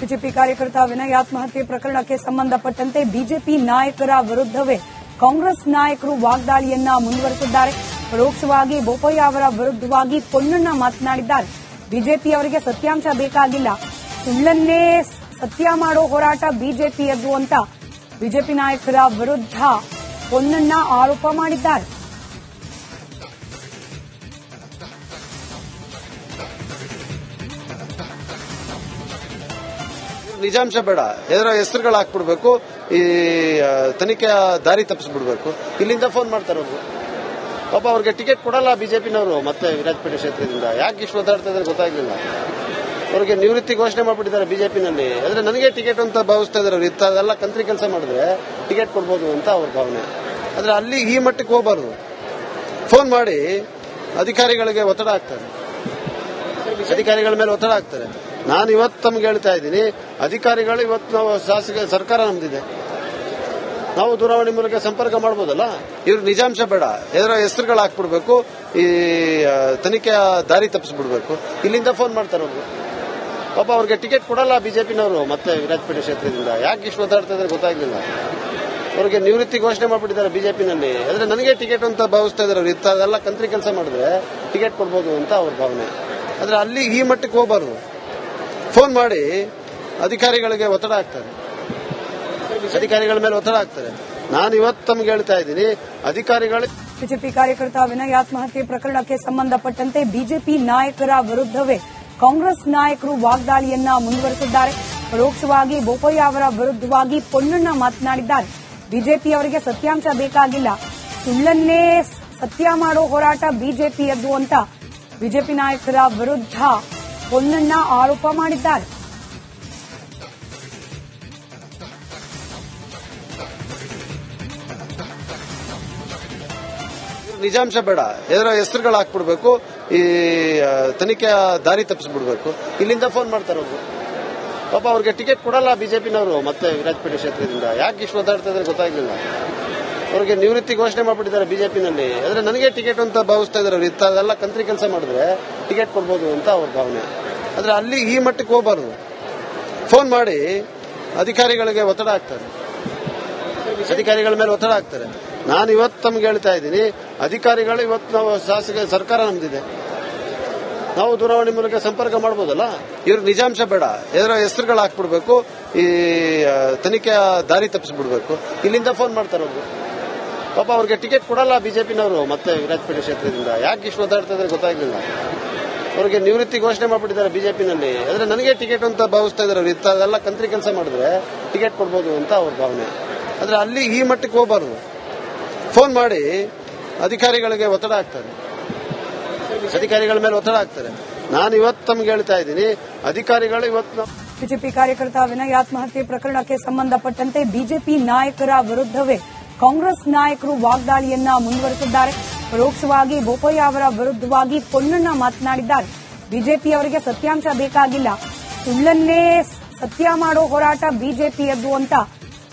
BJP ಕಾರ್ಯಕರ್ತ ವಿನಯ್ ಆತ್ಮಹತ್ಯೆ ಪ್ರಕರಣಕ್ಕೆ ಸಂಬಂಧಪಟ್ಟಂತೆ ಬಿಜೆಪಿ ನಾಯಕರ ವಿರುದ್ಧವೇ ಕಾಂಗ್ರೆಸ್ ನಾಯಕರು ವಾಗ್ದಾಳಿಯನ್ನ ಮುಂದುವರೆಸಿದ್ದಾರೆ. ಪರೋಕ್ಷವಾಗಿ ಬೋಪಯ್ಯ ಅವರ ವಿರುದ್ಧವಾಗಿ ಪೊನ್ನಣ್ಣ ಮಾತನಾಡಿದ್ದಾರೆ. ಬಿಜೆಪಿಯವರಿಗೆ ಸತ್ಯಾಂಶ ಬೇಕಾಗಿಲ್ಲ, ಸುಳ್ಳನ್ನೇ ಸತ್ಯ ಮಾಡೋ ಹೋರಾಟ ಬಿಜೆಪಿಯದ್ದು ಅಂತ ಬಿಜೆಪಿ ನಾಯಕರ ವಿರುದ್ಧ ಪೊನ್ನಣ್ಣ ಆರೋಪ ಮಾಡಿದ್ದಾರೆ. ನಿಜಾಂಶ ಬೇಡ, ಎದುರ ಹೆಸರುಗಳು ಹಾಕ್ಬಿಡ್ಬೇಕು, ಈ ತನಿಖೆಯ ದಾರಿ ತಪ್ಪಿಸ್ಬಿಡ್ಬೇಕು. ಇಲ್ಲಿಂದ ಫೋನ್ ಮಾಡ್ತಾರೆ ಅವರು. ಪಾಪ ಅವ್ರಿಗೆ ಟಿಕೆಟ್ ಕೊಡಲ್ಲ ಬಿಜೆಪಿನವರು. ಮತ್ತೆ ವಿರಾಜಪೇಟೆ ಕ್ಷೇತ್ರದಿಂದ ಯಾಕೆ ಇಷ್ಟು ಒದ್ದಾಡ್ತಾ ಇದ್ದಾರೆ ಗೊತ್ತಾಗ್ಲಿಲ್ಲ. ಅವ್ರಿಗೆ ನಿವೃತ್ತಿ ಘೋಷಣೆ ಮಾಡ್ಬಿಟ್ಟಿದ್ದಾರೆ ಬಿಜೆಪಿನಲ್ಲಿ. ಆದ್ರೆ ನನಗೆ ಟಿಕೆಟ್ ಅಂತ ಭಾವಿಸ್ತಾ ಇದ್ದಾರೆ. ಅವ್ರು ಇಂಥದೆಲ್ಲ ಕಂತ್ರಿ ಕೆಲಸ ಮಾಡಿದ್ರೆ ಟಿಕೆಟ್ ಕೊಡ್ಬೋದು ಅಂತ ಅವ್ರ ಭಾವನೆ. ಆದ್ರೆ ಅಲ್ಲಿ ಈ ಮಟ್ಟಕ್ಕೆ ಹೋಗಬಾರ್ದು. ಫೋನ್ ಮಾಡಿ ಅಧಿಕಾರಿಗಳಿಗೆ ಒತ್ತಡ ಹಾಕ್ತಾರೆ, ಅಧಿಕಾರಿಗಳ ಮೇಲೆ ಒತ್ತಡ ಹಾಕ್ತಾರೆ. ನಾನು ಇವತ್ತು ತಮ್ಗೆ ಹೇಳ್ತಾ ಇದ್ದೀನಿ, ಅಧಿಕಾರಿಗಳು ಇವತ್ತು ನಾವು ಶಾಸಕ ಸರ್ಕಾರ ನಮ್ದಿದೆ, ನಾವು ದೂರವಾಣಿ ಮೂಲಕ ಸಂಪರ್ಕ ಮಾಡಬಹುದಲ್ಲ. ಇವ್ರು ನಿಜಾಂಶ ಬೇಡ, ಎದುರ ಹೆಸರುಗಳು ಹಾಕ್ಬಿಡ್ಬೇಕು, ಈ ತನಿಖೆಯ ದಾರಿ ತಪ್ಪಿಸ್ಬಿಡ್ಬೇಕು. ಇಲ್ಲಿಂದ ಫೋನ್ ಮಾಡ್ತಾರೆ ಅವರು. ಪಾಪ ಅವ್ರಿಗೆ ಟಿಕೆಟ್ ಕೊಡಲ್ಲ ಬಿಜೆಪಿನವರು. ಮತ್ತೆ ವಿರಾಜಪೇಟೆ ಕ್ಷೇತ್ರದಿಂದ ಯಾಕೆ ಇಷ್ಟು ಒದ್ದಾಡ್ತಾ ಇದ್ದಾರೆ ಗೊತ್ತಾಗ್ಲಿಲ್ಲ. ಅವ್ರಿಗೆ ನಿವೃತ್ತಿ ಘೋಷಣೆ ಮಾಡ್ಬಿಟ್ಟಿದ್ದಾರೆ ಬಿಜೆಪಿನಲ್ಲಿ. ಆದ್ರೆ ನನಗೆ ಟಿಕೆಟ್ ಅಂತ ಭಾವಿಸ್ತಾ ಇದ್ದಾರೆ. ಅವ್ರು ಇಂಥದೆಲ್ಲ ಕಂತ್ರಿ ಕೆಲಸ ಮಾಡಿದ್ರೆ ಟಿಕೆಟ್ ಕೊಡ್ಬೋದು ಅಂತ ಅವ್ರ ಭಾವನೆ. ಆದ್ರೆ ಅಲ್ಲಿ ಈ ಮಟ್ಟಕ್ಕೆ ಹೋಗಬಾರ್ದು. ಫೋನ್ ಮಾಡಿ ಅಧಿಕಾರಿಗಳಿಗೆ ಒತ್ತಡ ಹಾಕ್ತಾರೆ, ಅಧಿಕಾರಿಗಳ ಮೇಲೆ ಒತ್ತಡ ಹಾಕ್ತಾರೆ. ನಾನು ಇವತ್ತು ತಮ್ಗೆ ಹೇಳ್ತಾ ಇದ್ದೀನಿ, ಅಧಿಕಾರಿಗಳು. ಬಿಜೆಪಿ ಕಾರ್ಯಕರ್ತ ವಿನಯ್ ಆತ್ಮಹತ್ಯೆ ಪ್ರಕರಣಕ್ಕೆ ಸಂಬಂಧಪಟ್ಟಂತೆ ಬಿಜೆಪಿ ನಾಯಕರ ವಿರುದ್ಧವೇ ಕಾಂಗ್ರೆಸ್ ನಾಯಕರು ವಾಗ್ದಾಳಿಯನ್ನ ಮುಂದುವರೆಸಿದ್ದಾರೆ. ಪರೋಕ್ಷವಾಗಿ ಬೋಪಯ್ಯ ಅವರ ವಿರುದ್ಧವಾಗಿ ಪೊನ್ನಣ್ಣ ಮಾತನಾಡಿದ್ದಾರೆ. ಬಿಜೆಪಿಯವರಿಗೆ ಸತ್ಯಾಂಶ ಬೇಕಾಗಿಲ್ಲ, ಸುಳ್ಳನ್ನೇ ಸತ್ಯ ಮಾಡೋ ಹೋರಾಟ ಬಿಜೆಪಿಯದ್ದು ಅಂತ ಬಿಜೆಪಿ ನಾಯಕರ ವಿರುದ್ಧ ಪೊನ್ನಣ್ಣ ಆರೋಪ ಮಾಡಿದ್ದಾರೆ. ನಿಜಾಂಶ ಬೇಡ, ಎದುರ ಹೆಸರುಗಳು ಹಾಕ್ಬಿಡ್ಬೇಕು, ಈ ತನಿಖೆಯ ದಾರಿ ತಪ್ಪಿಸ್ಬಿಡ್ಬೇಕು. ಇಲ್ಲಿಂದ ಫೋನ್ ಮಾಡ್ತಾರೆ ಅವರು. ಪಾಪ ಅವ್ರಿಗೆ ಟಿಕೆಟ್ ಕೊಡಲ್ಲ ಬಿಜೆಪಿನವರು. ಮತ್ತೆ ವಿರಾಜಪೇಟೆ ಕ್ಷೇತ್ರದಿಂದ ಯಾಕೆ ಇಷ್ಟು ಒದ್ದಾಡ್ತಾ ಇದ್ದಾರೆ ಗೊತ್ತಾಗ್ಲಿಲ್ಲ. ಅವ್ರಿಗೆ ನಿವೃತ್ತಿ ಘೋಷಣೆ ಮಾಡ್ಬಿಟ್ಟಿದ್ದಾರೆ ಬಿಜೆಪಿನಲ್ಲಿ. ಆದ್ರೆ ನನಗೆ ಟಿಕೆಟ್ ಅಂತ ಭಾವಿಸ್ತಾ ಇದ್ದಾರೆ. ಅವ್ರು ಇಂಥದೆಲ್ಲ ಕಂತ್ರಿ ಕೆಲಸ ಮಾಡಿದ್ರೆ ಟಿಕೆಟ್ ಕೊಡ್ಬೋದು ಅಂತ ಅವ್ರ ಭಾವನೆ. ಆದ್ರೆ ಅಲ್ಲಿ ಈ ಮಟ್ಟಕ್ಕೆ ಹೋಗಬಾರ್ದು. ಫೋನ್ ಮಾಡಿ ಅಧಿಕಾರಿಗಳಿಗೆ ಒತ್ತಡ ಹಾಕ್ತಾರೆ, ಅಧಿಕಾರಿಗಳ ಮೇಲೆ ಒತ್ತಡ ಹಾಕ್ತಾರೆ. ನಾನು ಇವತ್ತು ತಮ್ಗೆ ಹೇಳ್ತಾ ಇದ್ದೀನಿ, ಅಧಿಕಾರಿಗಳು ಇವತ್ತು ನಾವು ಶಾಸಕ ಸರ್ಕಾರ ನಮ್ದಿದೆ, ನಾವು ದೂರವಾಣಿ ಮೂಲಕ ಸಂಪರ್ಕ ಮಾಡಬಹುದಲ್ಲ. ಇವ್ರು ನಿಜಾಂಶ ಬೇಡ, ಎದುರ ಹೆಸರುಗಳು ಹಾಕ್ಬಿಡ್ಬೇಕು, ಈ ತನಿಖೆಯ ದಾರಿ ತಪ್ಪಿಸ್ಬಿಡ್ಬೇಕು. ಇಲ್ಲಿಂದ ಫೋನ್ ಮಾಡ್ತಾರೆ ಅವರು. ಪಾಪ ಅವ್ರಿಗೆ ಟಿಕೆಟ್ ಕೊಡಲ್ಲ ಬಿಜೆಪಿನವರು. ಮತ್ತೆ ವಿರಾಜಪೇಟೆ ಕ್ಷೇತ್ರದಿಂದ ಯಾಕೆ ಇಷ್ಟು ಒದ್ದಾಡ್ತಾ ಇದ್ದಾರೆ ಗೊತ್ತಾಗ್ಲಿಲ್ಲ. ಅವ್ರಿಗೆ ನಿವೃತ್ತಿ ಘೋಷಣೆ ಮಾಡ್ಬಿಟ್ಟಿದ್ದಾರೆ ಬಿಜೆಪಿನಲ್ಲಿ. ಆದ್ರೆ ನನಗೆ ಟಿಕೆಟ್ ಅಂತ ಭಾವಿಸ್ತಾ ಇದ್ದಾರೆ. ಅವ್ರು ಇಂಥದೆಲ್ಲ ಕಂತ್ರಿ ಕೆಲಸ ಮಾಡಿದ್ರೆ ಟಿಕೆಟ್ ಕೊಡ್ಬೋದು ಅಂತ ಅವ್ರ ಭಾವನೆ. ಆದ್ರೆ ಅಲ್ಲಿ ಈ ಮಟ್ಟಕ್ಕೆ ಹೋಗಬಾರ್ದು. ಫೋನ್ ಮಾಡಿ ಅಧಿಕಾರಿಗಳಿಗೆ ಒತ್ತಡ ಹಾಕ್ತಾರೆ, ಅಧಿಕಾರಿಗಳ ಮೇಲೆ ಒತ್ತಡ ಹಾಕ್ತಾರೆ. ನಾನು ಇವತ್ತು ತಮ್ಗೆ ಹೇಳ್ತಾ ಇದ್ದೀನಿ, ಅಧಿಕಾರಿಗಳು ಇವತ್ತು. ಬಿಜೆಪಿ ಕಾರ್ಯಕರ್ತ ವಿನಯ್ ಆತ್ಮಹತ್ಯೆ ಪ್ರಕರಣಕ್ಕೆ ಸಂಬಂಧಪಟ್ಟಂತೆ ಬಿಜೆಪಿ ನಾಯಕರ ವಿರುದ್ಧವೇ ಕಾಂಗ್ರೆಸ್ ನಾಯಕರು ವಾಗ್ದಾಳಿಯನ್ನ ಮುಂದುವರೆಸಿದ್ದಾರೆ. ಪರೋಕ್ಷವಾಗಿ ಬೋಪಯ್ಯ ಅವರ ವಿರುದ್ಧವಾಗಿ ಪೊನ್ನಣ್ಣ ಮಾತನಾಡಿದ್ದಾರೆ. ಬಿಜೆಪಿಯವರಿಗೆ ಸತ್ಯಾಂಶ ಬೇಕಾಗಿಲ್ಲ, ಸುಳ್ಳನ್ನೇ ಸತ್ಯ ಮಾಡೋ ಹೋರಾಟ ಬಿಜೆಪಿಯದ್ದು ಅಂತ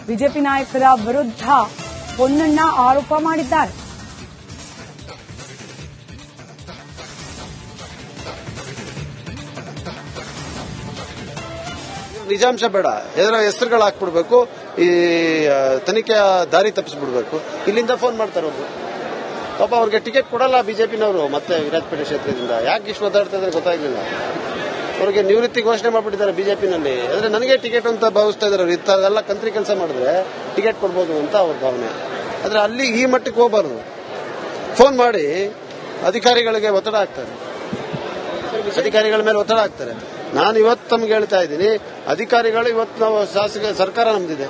ಬಿಜೆಪಿ ನಾಯಕರ ವಿರುದ್ಧ ಪೊನ್ನಣ್ಣ ಆರೋಪ ಮಾಡಿದ್ದಾರೆ. ನಿಜಾಂಶ ಬೇಡ, ಎದುರ ಹೆಸರುಗಳು ಹಾಕ್ಬಿಡ್ಬೇಕು, ಈ ತನಿಖೆಯ ದಾರಿ ತಪ್ಪಿಸ್ಬಿಡ್ಬೇಕು. ಇಲ್ಲಿಂದ ಫೋನ್ ಮಾಡ್ತಾರೆ ಅವರು. ಪಾಪ ಅವ್ರಿಗೆ ಟಿಕೆಟ್ ಕೊಡಲ್ಲ ಬಿಜೆಪಿನವರು. ಮತ್ತೆ ವಿರಾಜಪೇಟೆ ಕ್ಷೇತ್ರದಿಂದ ಯಾಕೆ ಇಷ್ಟು ಒದ್ದಾಡ್ತಾ ಇದ್ದಾರೆ ಗೊತ್ತಾಗ್ಲಿಲ್ಲ. ಅವ್ರಿಗೆ ನಿವೃತ್ತಿ ಘೋಷಣೆ ಮಾಡ್ಬಿಟ್ಟಿದ್ದಾರೆ ಬಿಜೆಪಿನಲ್ಲಿ. ಆದ್ರೆ ನನಗೆ ಟಿಕೆಟ್ ಅಂತ ಭಾವಿಸ್ತಾ ಇದ್ದಾರೆ. ಅವ್ರು ಇಂಥದೆಲ್ಲ ಕಂತ್ರಿ ಕೆಲಸ ಮಾಡಿದ್ರೆ ಟಿಕೆಟ್ ಕೊಡ್ಬೋದು ಅಂತ ಅವ್ರ ಭಾವನೆ. ಆದ್ರೆ ಅಲ್ಲಿ ಈ ಮಟ್ಟಕ್ಕೆ ಹೋಗಬಾರ್ದು. ಫೋನ್ ಮಾಡಿ ಅಧಿಕಾರಿಗಳಿಗೆ ಒತ್ತಡ ಹಾಕ್ತಾರೆ, ಅಧಿಕಾರಿಗಳ ಮೇಲೆ ಒತ್ತಡ ಹಾಕ್ತಾರೆ. ನಾನು ಇವತ್ತು ತಮ್ಗೆ ಹೇಳ್ತಾ ಇದ್ದೀನಿ, ಅಧಿಕಾರಿಗಳು ಇವತ್ತು ನಾವು ಶಾಸಕ ಸರ್ಕಾರ ನಮ್ದಿದೆ,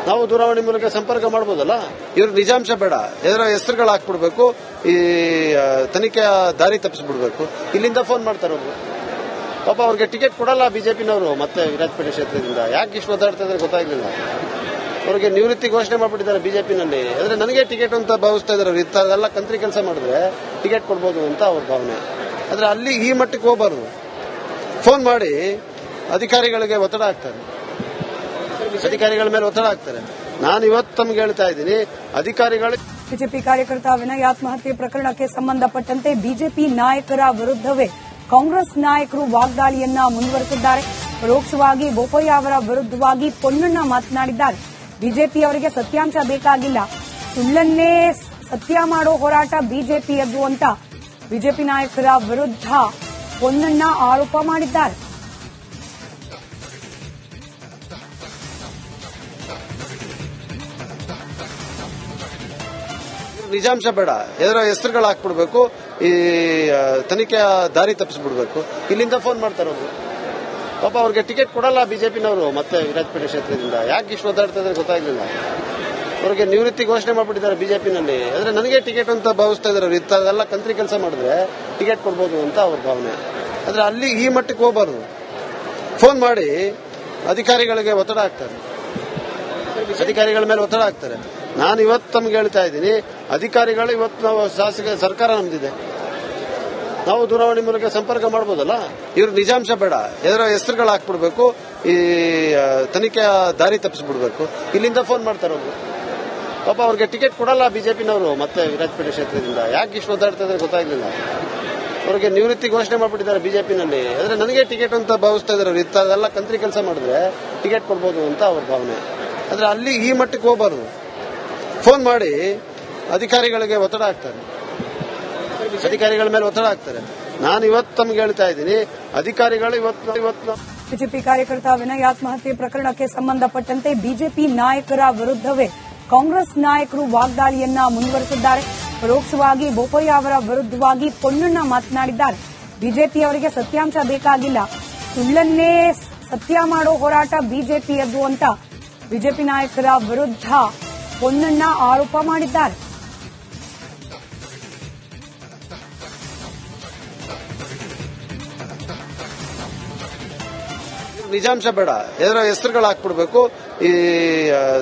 ನಾವು ದೂರವಾಣಿ ಮೂಲಕ ಸಂಪರ್ಕ ಮಾಡಬಹುದಲ್ಲ. ಇವ್ರು ನಿಜಾಂಶ ಬೇಡ, ಎದುರ ಹೆಸರುಗಳು ಹಾಕ್ಬಿಡ್ಬೇಕು, ಈ ತನಿಖೆಯ ದಾರಿ ತಪ್ಪಿಸ್ಬಿಡ್ಬೇಕು. ಇಲ್ಲಿಂದ ಫೋನ್ ಮಾಡ್ತಾರೆ ಅವರು. ಪಾಪ ಅವ್ರಿಗೆ ಟಿಕೆಟ್ ಕೊಡಲ್ಲ ಬಿಜೆಪಿನವರು. ಮತ್ತೆ ವಿರಾಜಪೇಟೆ ಕ್ಷೇತ್ರದಿಂದ ಯಾಕೆ ಇಷ್ಟು ಒದ್ದಾಡ್ತಾ ಇದ್ದಾರೆ ಗೊತ್ತಾಗ್ಲಿಲ್ಲ. ಅವ್ರಿಗೆ ನಿವೃತ್ತಿ ಘೋಷಣೆ ಮಾಡ್ಬಿಟ್ಟಿದ್ದಾರೆ ಬಿಜೆಪಿನಲ್ಲಿ. ಆದ್ರೆ ನನಗೆ ಟಿಕೆಟ್ ಅಂತ ಭಾವಿಸ್ತಾ ಇದ್ದಾರೆ. ಅವ್ರು ಇಂಥದೆಲ್ಲ ಕಂತ್ರಿ ಕೆಲಸ ಮಾಡಿದ್ರೆ ಟಿಕೆಟ್ ಕೊಡ್ಬೋದು ಅಂತ ಅವ್ರ ಭಾವನೆ. ಆದ್ರೆ ಅಲ್ಲಿ ಈ ಮಟ್ಟಕ್ಕೆ ಹೋಗಬಾರ್ದು. ಫೋನ್ ಮಾಡಿ ಅಧಿಕಾರಿಗಳಿಗೆ ಒತ್ತಡ ಹಾಕ್ತಾರೆ, ಅಧಿಕಾರಿಗಳ ಮೇಲೆ ಒತ್ತಡ ಹಾಕ್ತಾರೆ. ನಾನು ಇವತ್ತು ತಮ್ಗೆ ಹೇಳ್ತಾ ಇದ್ದೀನಿ, ಅಧಿಕಾರಿಗಳು. ಬಿಜೆಪಿ ಕಾರ್ಯಕರ್ತ ವಿನಯ್ ಆತ್ಮಹತ್ಯೆ ಪ್ರಕರಣಕ್ಕೆ ಸಂಬಂಧಪಟ್ಟಂತೆ ಬಿಜೆಪಿ ನಾಯಕರ ವಿರುದ್ಧವೇ ಕಾಂಗ್ರೆಸ್ ನಾಯಕರು ವಾಗ್ದಾಳಿಯನ್ನ ಮುಂದುವರೆಸಿದ್ದಾರೆ. ಪರೋಕ್ಷವಾಗಿ ಬೋಪಯ್ಯ ಅವರ ವಿರುದ್ಧವಾಗಿ ಪೊನ್ನಣ್ಣ ಮಾತನಾಡಿದ್ದಾರೆ. ಬಿಜೆಪಿಯವರಿಗೆ ಸತ್ಯಾಂಶ ಬೇಕಾಗಿಲ್ಲ, ಸುಳ್ಳನ್ನೇ ಸತ್ಯ ಮಾಡೋ ಹೋರಾಟ ಬಿಜೆಪಿಯದ್ದು ಅಂತ ಬಿಜೆಪಿ ನಾಯಕರ ವಿರುದ್ಧ ಪೊನ್ನಣ್ಣ ಆರೋಪ ಮಾಡಿದ್ದಾರೆ. ನಿಜಾಂಶ ಬೇಡ, ಇದರ ಹೆಸರುಗಳು ಹಾಕ್ಬಿಡ್ಬೇಕು, ಈ ತನಿಖೆಯ ದಾರಿ ತಪ್ಪಿಸ್ಬಿಡ್ಬೇಕು. ಇಲ್ಲಿಂದ ಫೋನ್ ಮಾಡ್ತಾರೆ ಅವರು. ಪಾಪ ಅವ್ರಿಗೆ ಟಿಕೆಟ್ ಕೊಡಲ್ಲ ಬಿಜೆಪಿನವರು ಮತ್ತೆ ವಿರಾಜಪೇಟೆ ಕ್ಷೇತ್ರದಿಂದ. ಯಾಕೆ ಇಷ್ಟು ಒದ್ದಾಡ್ತಾ ಇದ್ರೆ ಗೊತ್ತಾಗ್ಲಿಲ್ಲ. ಅವ್ರಿಗೆ ನಿವೃತ್ತಿ ಘೋಷಣೆ ಮಾಡ್ಬಿಟ್ಟಿದ್ದಾರೆ ಬಿಜೆಪಿನಲ್ಲಿ. ಆದ್ರೆ ನನಗೆ ಟಿಕೆಟ್ ಅಂತ ಭಾವಿಸ್ತಾ ಇದ್ದಾರೆ. ಇಂಥದೆಲ್ಲ ಕಂತ್ರಿ ಕೆಲಸ ಮಾಡಿದ್ರೆ ಟಿಕೆಟ್ ಕೊಡ್ಬೋದು ಅಂತ ಅವ್ರ ಭಾವನೆ. ಆದ್ರೆ ಅಲ್ಲಿ ಈ ಮಟ್ಟಕ್ಕೆ ಹೋಗಬಾರ್ದು. ಫೋನ್ ಮಾಡಿ ಅಧಿಕಾರಿಗಳಿಗೆ ಒತ್ತಡ ಹಾಕ್ತಾರೆ, ಅಧಿಕಾರಿಗಳ ಮೇಲೆ ಒತ್ತಡ ಹಾಕ್ತಾರೆ. ನಾನು ಇವತ್ತು ತಮ್ಗೆ ಹೇಳ್ತಾ ಇದ್ದೀನಿ, ಅಧಿಕಾರಿಗಳು ಇವತ್ತು ನಾವು ಶಾಸಕ ಸರ್ಕಾರ ನಮ್ದಿದೆ, ನಾವು ದೂರವಾಣಿ ಮೂಲಕ ಸಂಪರ್ಕ ಮಾಡಬಹುದಲ್ಲ. ಇವ್ರ ನಿಜಾಂಶ ಬೇಡ, ಇದರ ಹೆಸರುಗಳು ಹಾಕ್ಬಿಡ್ಬೇಕು, ಈ ತನಿಖೆಯ ದಾರಿ ತಪ್ಪಿಸ್ಬಿಡ್ಬೇಕು. ಇಲ್ಲಿಂದ ಫೋನ್ ಮಾಡ್ತಾರೆ ಅವರು. ಪಾಪ ಅವ್ರಿಗೆ ಟಿಕೆಟ್ ಕೊಡಲ್ಲ ಬಿಜೆಪಿನವರು ಮತ್ತೆ ವಿರಾಜಪೇಟೆ ಕ್ಷೇತ್ರದಿಂದ. ಯಾಕೆ ಇಷ್ಟು ಒದ್ದಾಡ್ತಾ ಇದ್ರೆ ಗೊತ್ತಾಗ್ಲಿಲ್ಲ. ಅವ್ರಿಗೆ ನಿವೃತ್ತಿ ಘೋಷಣೆ ಮಾಡ್ಬಿಟ್ಟಿದ್ದಾರೆ ಬಿಜೆಪಿನಲ್ಲಿ. ಆದ್ರೆ ನನಗೆ ಟಿಕೆಟ್ ಅಂತ ಭಾವಿಸ್ತಾ ಇದ್ದಾರೆ. ಇಂಥದೆಲ್ಲ ಕಂತ್ರಿ ಕೆಲಸ ಮಾಡಿದ್ರೆ ಟಿಕೆಟ್ ಕೊಡ್ಬೋದು ಅಂತ ಅವ್ರ ಭಾವನೆ. ಆದ್ರೆ ಅಲ್ಲಿ ಈ ಮಟ್ಟಕ್ಕೆ ಹೋಗಬಾರ್ದು. ಫೋನ್ ಮಾಡಿ ಅಧಿಕಾರಿಗಳಿಗೆ ಒತ್ತಡ ಹಾಕ್ತಾರೆ, ಅಧಿಕಾರಿಗಳ ಮೇಲೆ ಒತ್ತಡ ಹಾಕ್ತಾರೆ. ನಾನು ಇವತ್ತು ತಮ್ಗೆ ಹೇಳ್ತಾ ಇದ್ದೀನಿ, ಅಧಿಕಾರಿಗಳು ಇವತ್ತು ಬಿಜೆಪಿ ಕಾರ್ಯಕರ್ತ ವಿನಯ್ ಆತ್ಮಹತ್ಯೆ ಪ್ರಕರಣಕ್ಕೆ ಸಂಬಂಧಪಟ್ಟಂತೆ ಬಿಜೆಪಿ ನಾಯಕರ ವಿರುದ್ಧವೇ ಕಾಂಗ್ರೆಸ್ ನಾಯಕರು ವಾಗ್ದಾಳಿಯನ್ನ ಮುಂದುವರೆಸಿದ್ದಾರೆ. ಪರೋಕ್ಷವಾಗಿ ಬೋಪಯ್ಯ ಅವರ ವಿರುದ್ಧವಾಗಿ ಪೊನ್ನಣ್ಣ ಮಾತನಾಡಿದ್ದಾರೆ. ಬಿಜೆಪಿಯವರಿಗೆ ಸತ್ಯಾಂಶ ಬೇಕಾಗಿಲ್ಲ, ಸುಳ್ಳನ್ನೇ ಸತ್ಯ ಮಾಡೋ ಹೋರಾಟ ಬಿಜೆಪಿಯದ್ದು ಅಂತ ಬಿಜೆಪಿ ನಾಯಕರ ವಿರುದ್ಧ ಪೊನ್ನಣ್ಣ ಆರೋಪ ಮಾಡಿದ್ದಾರೆ. ನಿಜಾಂಶ ಬೇಡ, ಇದರ ಹೆಸರುಗಳು ಹಾಕ್ಬಿಡ್ಬೇಕು, ಈ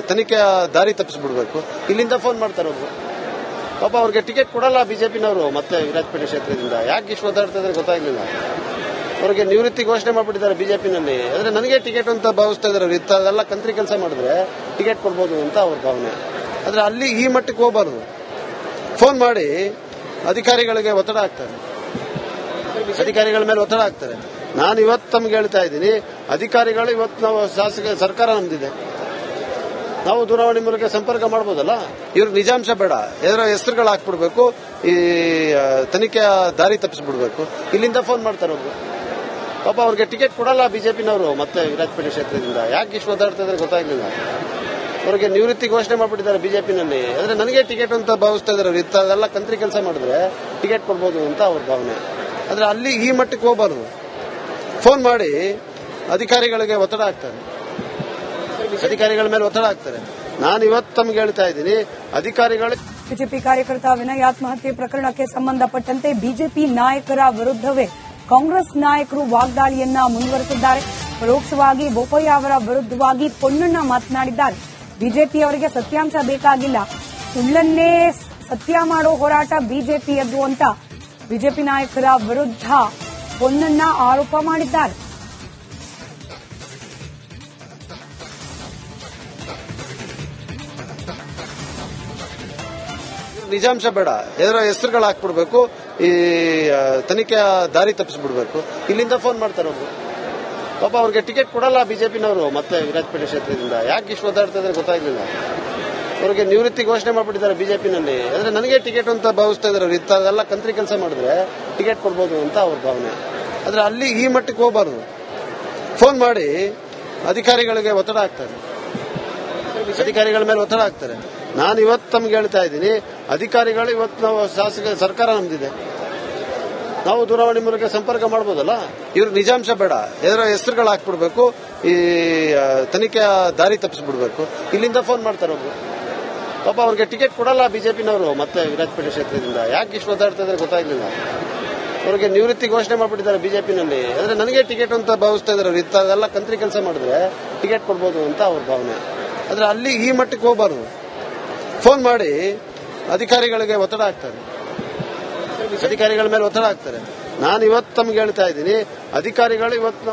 ತನಿಖೆಯ ದಾರಿ ತಪ್ಪಿಸ್ಬಿಡ್ಬೇಕು. ಇಲ್ಲಿಂದ ಫೋನ್ ಮಾಡ್ತಾರೆ ಅವರು. ಪಾಪ ಅವ್ರಿಗೆ ಟಿಕೆಟ್ ಕೊಡಲ್ಲ ಬಿಜೆಪಿನವರು ಮತ್ತೆ ವಿರಾಜಪೇಟೆ ಕ್ಷೇತ್ರದಿಂದ. ಯಾಕೆ ಇಷ್ಟು ಒದ್ದಾಡ್ತಾ ಇದ್ರೆ ಗೊತ್ತಾಗ್ಲಿಲ್ಲ. ಅವ್ರಿಗೆ ನಿವೃತ್ತಿ ಘೋಷಣೆ ಮಾಡ್ಬಿಟ್ಟಿದ್ದಾರೆ ಬಿಜೆಪಿನಲ್ಲಿ. ಆದ್ರೆ ನನಗೆ ಟಿಕೆಟ್ ಅಂತ ಭಾವಿಸ್ತಾ ಇದ್ದಾರೆ. ಇಂಥದೆಲ್ಲ ಕಂತ್ರಿ ಕೆಲಸ ಮಾಡಿದ್ರೆ ಟಿಕೆಟ್ ಕೊಡ್ಬೋದು ಅಂತ ಅವ್ರ ಭಾವನೆ. ಆದ್ರೆ ಅಲ್ಲಿ ಈ ಮಟ್ಟಕ್ಕೆ ಹೋಗಬಾರ್ದು. ಫೋನ್ ಮಾಡಿ ಅಧಿಕಾರಿಗಳಿಗೆ ಒತ್ತಡ ಹಾಕ್ತಾರೆ, ಅಧಿಕಾರಿಗಳ ಮೇಲೆ ಒತ್ತಡ ಹಾಕ್ತಾರೆ. ನಾನು ಇವತ್ತು ತಮ್ಗೆ ಹೇಳ್ತಾ ಇದ್ದೀನಿ, ಅಧಿಕಾರಿಗಳು ಇವತ್ತು ನಾವು ಶಾಸಕ ಸರ್ಕಾರ ನಮ್ದಿದೆ, ನಾವು ದೂರವಾಣಿ ಮೂಲಕ ಸಂಪರ್ಕ ಮಾಡಬಹುದಲ್ಲ. ಇವ್ರ ನಿಜಾಂಶ ಬೇಡ, ಇದರ ಹೆಸರುಗಳು ಹಾಕ್ಬಿಡ್ಬೇಕು, ಈ ತನಿಖೆಯ ದಾರಿ ತಪ್ಪಿಸ್ಬಿಡ್ಬೇಕು. ಇಲ್ಲಿಂದ ಫೋನ್ ಮಾಡ್ತಾರೆ ಅವರು. ಪಾಪ ಅವ್ರಿಗೆ ಟಿಕೆಟ್ ಕೊಡಲ್ಲ ಬಿಜೆಪಿನವರು ಮತ್ತೆ ವಿರಾಜಪೇಟೆ ಕ್ಷೇತ್ರದಿಂದ. ಯಾಕೆ ಇಷ್ಟು ಒದ್ದಾಡ್ತಾ ಇದ್ರೆ ಗೊತ್ತಾಗ್ಲಿಲ್ಲ. ಅವ್ರಿಗೆ ನಿವೃತ್ತಿ ಘೋಷಣೆ ಮಾಡ್ಬಿಟ್ಟಿದ್ದಾರೆ ಬಿಜೆಪಿನಲ್ಲಿ. ಆದ್ರೆ ನನಗೆ ಟಿಕೆಟ್ ಅಂತ ಭಾವಿಸ್ತಾ ಇದ್ದಾರೆ. ಇಂಥದೆಲ್ಲ ಕಂತ್ರಿ ಕೆಲಸ ಮಾಡಿದ್ರೆ ಟಿಕೆಟ್ ಕೊಡ್ಬೋದು ಅಂತ ಅವ್ರ ಭಾವನೆ. ಆದ್ರೆ ಅಲ್ಲಿ ಈ ಮಟ್ಟಕ್ಕೆ ಹೋಗಬಾರ್ದು. ಫೋನ್ ಮಾಡಿ ಅಧಿಕಾರಿಗಳಿಗೆ ಒತ್ತಡ ಹಾಕ್ತಾರೆ, ಅಧಿಕಾರಿಗಳ ಮೇಲೆ ಒತ್ತಡ ಹಾಕ್ತಾರೆ. ನಾನು ಇವತ್ತು ತಮ್ಗೆ ಹೇಳ್ತಾ ಇದ್ದೀನಿ, ಅಧಿಕಾರಿಗಳು ಬಿಜೆಪಿ ಕಾರ್ಯಕರ್ತ ವಿನಯ್ ಆತ್ಮಹತ್ಯೆ ಪ್ರಕರಣಕ್ಕೆ ಸಂಬಂಧಪಟ್ಟಂತೆ ಬಿಜೆಪಿ ನಾಯಕರ ವಿರುದ್ಧವೇ ಕಾಂಗ್ರೆಸ್ ನಾಯಕರು ವಾಗ್ದಾಳಿಯನ್ನ ಮುಂದುವರೆಸಿದ್ದಾರೆ. ಪರೋಕ್ಷವಾಗಿ ಬೋಪಯ್ಯ ಅವರ ವಿರುದ್ಧವಾಗಿ ಪೊನ್ನಣ್ಣ ಮಾತನಾಡಿದ್ದಾರೆ. ಬಿಜೆಪಿಯವರಿಗೆ ಸತ್ಯಾಂಶ ಬೇಕಾಗಿಲ್ಲ, ಸುಳ್ಳನ್ನೇ ಸತ್ಯ ಮಾಡೋ ಹೋರಾಟ ಬಿಜೆಪಿಯದ್ದು ಅಂತ ಬಿಜೆಪಿ ನಾಯಕರ ವಿರುದ್ಧ ಪೊನ್ನಣ್ಣ ಆರೋಪ ಮಾಡಿದ್ದಾರೆ. ನಿಜಾಂಶ ಬೇಡ, ಇದರ ಹೆಸರುಗಳು ಹಾಕ್ಬಿಡ್ಬೇಕು, ಈ ತನಿಖೆಯ ದಾರಿ ತಪ್ಪಿಸ್ಬಿಡ್ಬೇಕು. ಇಲ್ಲಿಂದ ಫೋನ್ ಮಾಡ್ತಾರೆ ಅವರು. ಪಾಪ ಅವ್ರಿಗೆ ಟಿಕೆಟ್ ಕೊಡಲ್ಲ ಬಿಜೆಪಿನವರು ಮತ್ತೆ ವಿರಾಜಪೇಟೆ ಕ್ಷೇತ್ರದಿಂದ. ಯಾಕೆ ಇಷ್ಟು ಒದ್ದಾಡ್ತಾ ಇದ್ರೆ ಗೊತ್ತಾಗ್ಲಿಲ್ಲ. ಅವ್ರಿಗೆ ನಿವೃತ್ತಿ ಘೋಷಣೆ ಮಾಡ್ಬಿಟ್ಟಿದ್ದಾರೆ ಬಿಜೆಪಿನಲ್ಲಿ. ಆದ್ರೆ ನನಗೆ ಟಿಕೆಟ್ ಅಂತ ಭಾವಿಸ್ತಾ ಇದ್ದಾರೆ. ಇಂಥದೆಲ್ಲ ಕಂತ್ರಿ ಕೆಲಸ ಮಾಡಿದ್ರೆ ಟಿಕೆಟ್ ಕೊಡ್ಬೋದು ಅಂತ ಅವ್ರ ಭಾವನೆ. ಆದ್ರೆ ಅಲ್ಲಿ ಈ ಮಟ್ಟಕ್ಕೆ ಹೋಗಬಾರ್ದು. ಫೋನ್ ಮಾಡಿ ಅಧಿಕಾರಿಗಳಿಗೆ ಒತ್ತಡ ಹಾಕ್ತಾರೆ, ಅಧಿಕಾರಿಗಳ ಮೇಲೆ ಒತ್ತಡ ಹಾಕ್ತಾರೆ. ನಾನು ಇವತ್ತು ತಮ್ಗೆ ಹೇಳ್ತಾ ಇದ್ದೀನಿ, ಅಧಿಕಾರಿಗಳು ಇವತ್ತು ನಾವು ಶಾಸಕ ಸರ್ಕಾರ ನಮ್ದಿದೆ, ನಾವು ದೂರವಾಣಿ ಮೂಲಕ ಸಂಪರ್ಕ ಮಾಡಬಹುದಲ್ಲ. ಇವ್ರ ನಿಜಾಂಶ ಬೇಡ, ಇದರ ಹೆಸರುಗಳು ಹಾಕ್ಬಿಡ್ಬೇಕು, ಈ ತನಿಖೆಯ ದಾರಿ ತಪ್ಪಿಸ್ಬಿಡ್ಬೇಕು. ಇಲ್ಲಿಂದ ಫೋನ್ ಮಾಡ್ತಾರೆ ಅವರು. ಪಾಪ ಅವ್ರಿಗೆ ಟಿಕೆಟ್ ಕೊಡಲ್ಲ ಬಿಜೆಪಿನವರು ಮತ್ತೆ ವಿರಾಜಪೇಟೆ ಕ್ಷೇತ್ರದಿಂದ. ಯಾಕೆ ಇಷ್ಟು ಒದ್ದಾಡ್ತಾ ಇದ್ರೆ ಗೊತ್ತಾಗ್ಲಿಲ್ಲ. ಅವ್ರಿಗೆ ನಿವೃತ್ತಿ ಘೋಷಣೆ ಮಾಡ್ಬಿಟ್ಟಿದ್ದಾರೆ ಬಿಜೆಪಿನಲ್ಲಿ. ಆದ್ರೆ ನನಗೆ ಟಿಕೆಟ್ ಅಂತ ಭಾವಿಸ್ತಾ ಇದ್ದಾರೆ. ಇಂಥದೆಲ್ಲ ಕಂತ್ರಿ ಕೆಲಸ ಮಾಡಿದ್ರೆ ಟಿಕೆಟ್ ಕೊಡ್ಬೋದು ಅಂತ ಅವ್ರ ಭಾವನೆ. ಆದ್ರೆ ಅಲ್ಲಿ ಈ ಮಟ್ಟಕ್ಕೆ ಹೋಗಬಾರ್ದು. ಫೋನ್ ಮಾಡಿ ಅಧಿಕಾರಿಗಳಿಗೆ ಒತ್ತಡ ಹಾಕ್ತಾರೆ, ಅಧಿಕಾರಿಗಳ ಮೇಲೆ ಒತ್ತಡ ಹಾಕ್ತಾರೆ. ನಾನು ಇವತ್ತು ತಮ್ಗೆ ಹೇಳ್ತಾ ಇದ್ದೀನಿ, ಅಧಿಕಾರಿಗಳು ಇವತ್ತು